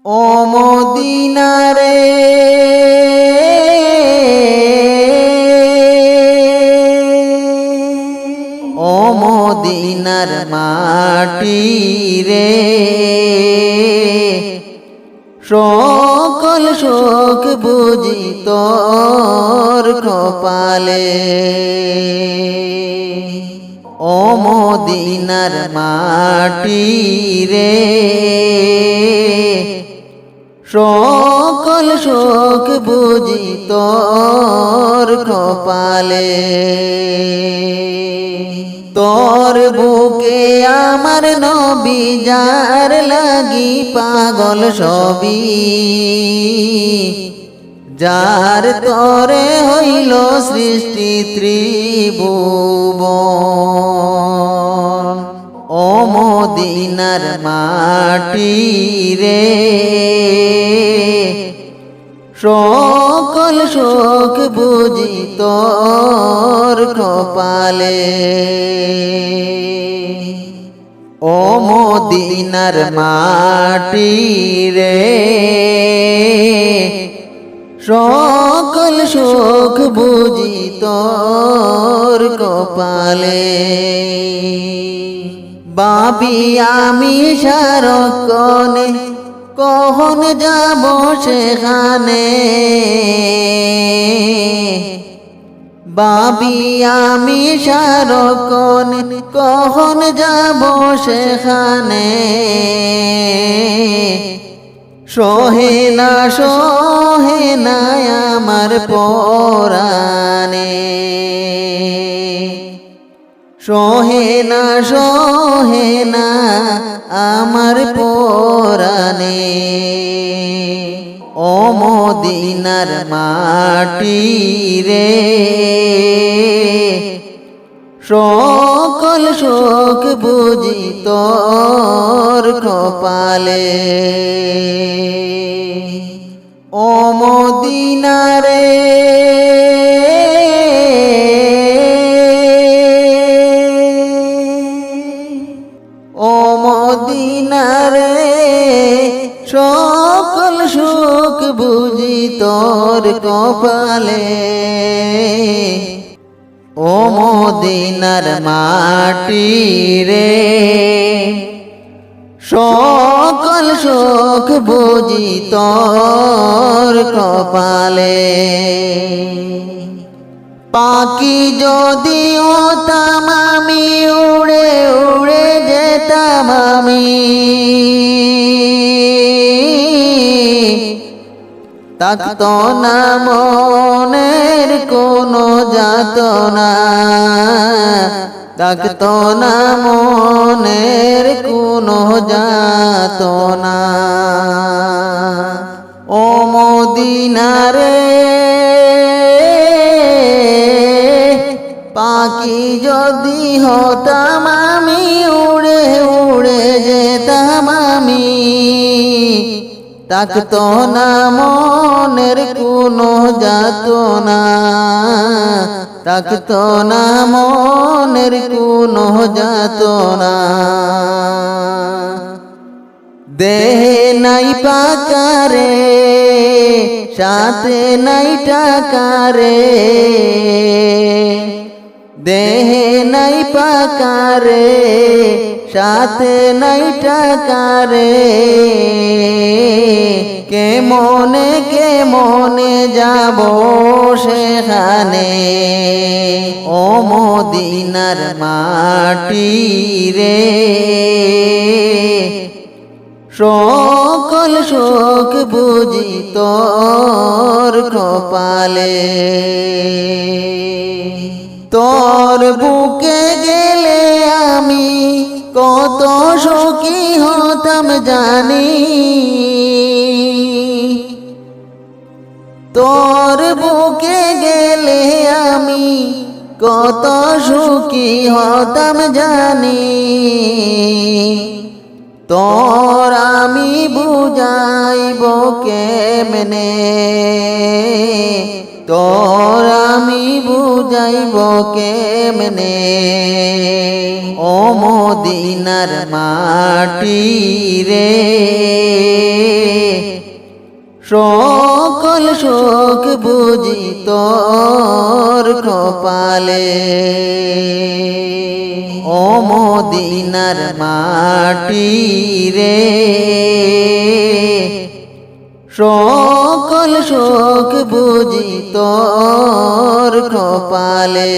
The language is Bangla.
ও মদিনা রে ও মদিনার মাটি রে সকল শোক বুঝি তোর কপালে ও মদিনার মাটি রে সকল শোক বুঝি তোর কপালে তোর বুকে আমার নবী যার লাগি পাগল সবই যার তরে হইল সৃষ্টি ত্রিভুবন ও মদিনার মাটি রে সকল শোক বুঝি তোর কপালে ও মদিনার মাটি রে সকল শোক বুঝি তোর কপালে বাবি আমি সারকনে কখন যাব সেখানে বাবি আমি সারকনে কখন যাব সেখানে সহে না আমার পরাণে সহে না আমার পরাণে ও মদিনার মাটি রে সকল শোক বুঝি তোর কপালে ও মদিনা রে ও মদিনা রে সকল সুখ বুঝি তোর কপালে ও মদিনার মাটি রে সকল সুখ বুঝি তোর কপালে পাখি যদি হতাম আমি উড়ে উড়ে যেতাম আমি থাকতো না মনের কোনো যাতনা থাকতো না মনের কোনো যাতনা ও মদিনা রে পাখি যদি হতাম আমি উড়ে উড়ে যেতাম আমি থাকতো না মনের কোনো যাতনা থাকতো না মনের কোনো যাতনা দেহে নাই পাকারে সাথে নাই টাকারে দেহে নাই পাকারে সাথে নাই টাকারে কে মনে যাব সেখানে ও মদিনার মাটি রে সকল শোক বুঝি তোর কপালে তোর বুকে গেলে আমি কত সুখী হতাম জানি তোর বুকে গেলে আমি কত সুখী হতাম জানি তোর আমি বুঝাইব কেমনে তোর আমি বুঝাইব কেমনে ও মদিনার মাটি রে সকল সুখ বুঝি তোর কপালে ও মদিনার মাটি রে সকল সুখ বুঝি তোর কপালে